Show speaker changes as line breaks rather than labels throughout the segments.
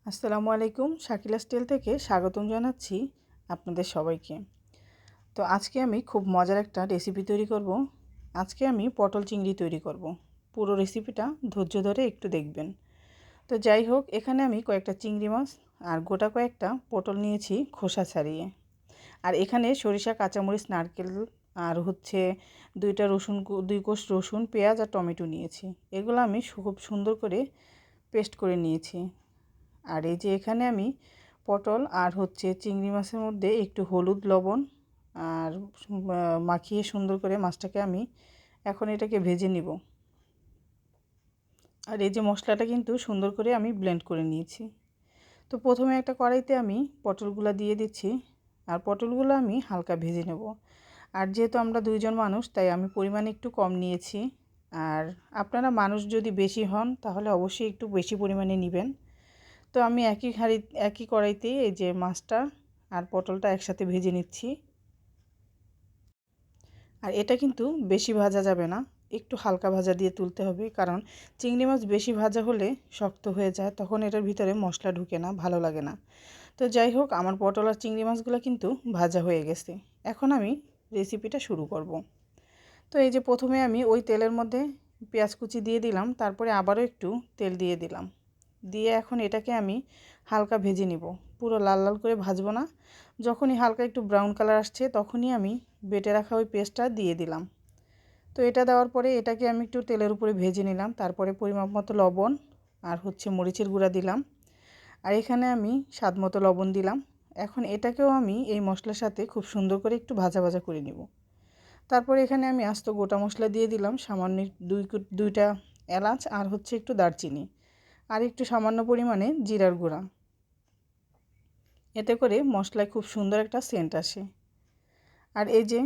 আসসালামু আলাইকুম, শাকিলা স্টাইল থেকে স্বাগতম জানাচ্ছি আপনাদের সবাইকে। তো আজকে আমি খুব মজার একটা রেসিপি তৈরি করব। আজকে আমি পটল চিংড়ি তৈরি করব। পুরো রেসিপিটা ধৈর্য ধরে একটু দেখবেন। তো যাই হোক, এখানে আমি কয়েকটা চিংড়ি মাছ আর গোটা কয়েকটা পটল নিয়েছি খোসা ছাড়িয়ে। আর এখানে সরিষা, কাঁচামরিচ, নারকেল আর দুই কোষ রসুন, পেঁয়াজ আর টমেটো নিয়েছি। এগুলো আমি খুব সুন্দর করে পেস্ট করে নিয়েছি। আর এই যে এখানে আমি পটল আর চিংড়ি মাছের মধ্যে একটু হলুদ, লবণ আর মাখিয়ে সুন্দর করে মাছটাকে আমি এখন এটাকে ভেজে নিব। আর এই যে মশলাটা কিন্তু সুন্দর করে আমি ব্লেন্ড করে নিয়েছি। তো প্রথমে একটা কড়াইতে আমি পটলগুলো দিয়ে দিচ্ছি। আর পটলগুলো আমি হালকা ভেজে নেব। আর যেহেতু আমরা দুইজন মানুষ, তাই আমি পরিমাণ একটু কম নিয়েছি। আর আপনারা মানুষ যদি বেশি হন তাহলে অবশ্যই একটু বেশি পরিমাণে নেবেন। তো আমি একই কড়াইতেই এই যে মাছটা আর পটলটা একসাথে ভেজে নিচ্ছি। আর এটা কিন্তু বেশি ভাজা যাবে না, একটু হালকা ভাজা দিয়ে তুলতে হবে, কারণ চিংড়ি মাছ বেশি ভাজা হলে শক্ত হয়ে যায়, তখন এটার ভিতরে মশলা ঢুকে না, ভালো লাগে না। তো যাই হোক, আমার পটল আর চিংড়ি মাছগুলো কিন্তু ভাজা হয়ে গেছে। এখন আমি রেসিপিটা শুরু করব। তো এই যে প্রথমে আমি ওই তেলের মধ্যে পেঁয়াজ কুচি দিয়ে দিলাম, তারপরে আবারও একটু তেল দিয়ে দিলাম। দিয়ে এখন এটাকে আমি হালকা ভেজে নিব, পুরো লাল লাল করে ভাজবো না। যখনই হালকা একটু ব্রাউন কালার আসছে তখনই আমি বেটে রাখা ওই পেস্টটা দিয়ে দিলাম। তো এটা দেওয়ার পরে এটাকে আমি একটু তেলের উপরে ভেজে নিলাম। তারপরে পরিমাপ মতো লবণ আর মরিচের গুঁড়া দিলাম। আর এখানে আমি স্বাদ মতো লবণ দিলাম। এখন এটাকেও আমি এই মশলার সাথে খুব সুন্দর করে একটু ভাজা ভাজা করে নিব। তারপরে এখানে আমি আস্ত গোটা মশলা দিয়ে দিলাম, সামান্য দুইটা এলাচ আর একটু দারচিনি আর একটু সামান্য পরিমাণে জিরার গুঁড়া। এতে করে মশলায় খুব সুন্দর একটা সেন্ট আসে। আর এই যে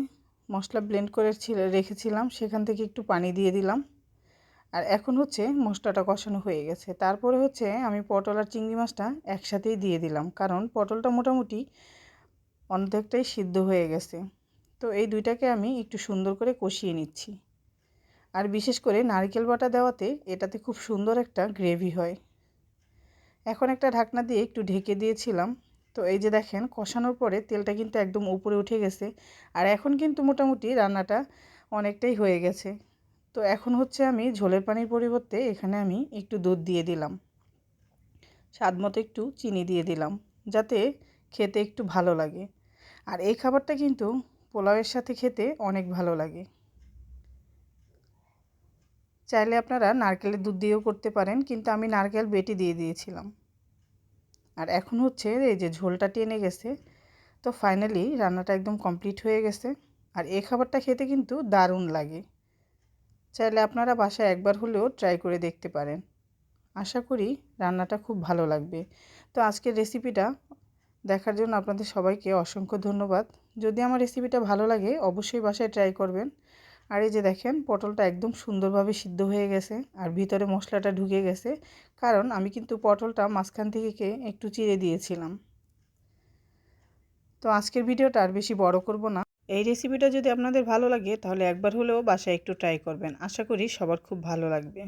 মশলা ব্লেন্ড করে রেখেছিলাম, সেখান থেকে একটু পানি দিয়ে দিলাম। আর এখন মশলাটা কষানো হয়ে গেছে। তারপরে আমি পটল আর চিংড়ি মাছটা একসাথেই দিয়ে দিলাম, কারণ পটলটা মোটামুটি অর্ধেকটাই সিদ্ধ হয়ে গেছে। তো এই দুইটাকে আমি একটু সুন্দর করে কষিয়ে নিচ্ছি। আর বিশেষ করে নারকেল বাটা দেওয়াতে এটাতে খুব সুন্দর একটা গ্রেভি হয়। এখন একটা ঢাকনা দিয়ে একটু ঢেকে দিয়েছিলাম। তো এই যে দেখেন, কষানোর পরে তেলটা কিন্তু একদম উপরে উঠে গেছে। আর এখন কিন্তু মোটামুটি রান্নাটা অনেকটাই হয়ে গেছে। তো এখন আমি ঝোলের পানির পরিবর্তে এখানে আমি একটু দুধ দিয়ে দিলাম, স্বাদ মতো একটু চিনি দিয়ে দিলাম, যাতে খেতে একটু ভালো লাগে। আর এই খাবারটা কিন্তু পোলাওয়ের সাথে খেতে অনেক ভালো লাগে। চাইলে আপনারা নারকেলের দুধ দিয়েও করতে পারেন, কিন্তু আমি নারকেল বেটে দিয়ে দিয়েছিলাম। আর এখন এই যে ঝোলটা টেনে গেছে। তো ফাইনালি রান্নাটা একদম কমপ্লিট হয়ে গেছে। আর এই খাবারটা খেতে কিন্তু দারুণ লাগে। চাইলে আপনারা বাসায় একবার হলেও ট্রাই করে দেখতে পারেন। আশা করি রান্নাটা খুব ভালো লাগবে। তো আজকের রেসিপিটা দেখার জন্য আপনাদের সবাইকে অসংখ্য ধন্যবাদ। যদি আমার রেসিপিটা ভালো লাগে অবশ্যই বাসায় ট্রাই করবেন। আর এই যে দেখেন, পটলটা একদম সুন্দরভাবে সিদ্ধ হয়ে গেছে আর ভিতরে মশলাটা ঢুকে গেছে, কারণ আমি কিন্তু পটলটা মাঝখান থেকে একটু চিড়ে দিয়েছিলাম। তো আজকের ভিডিওটা আর বেশি বড় করব না। এই রেসিপিটা যদি আপনাদের ভালো লাগে তাহলে একবার হলেও বাসায় একটু ট্রাই করবেন। আশা করি সবার খুব ভালো লাগবে।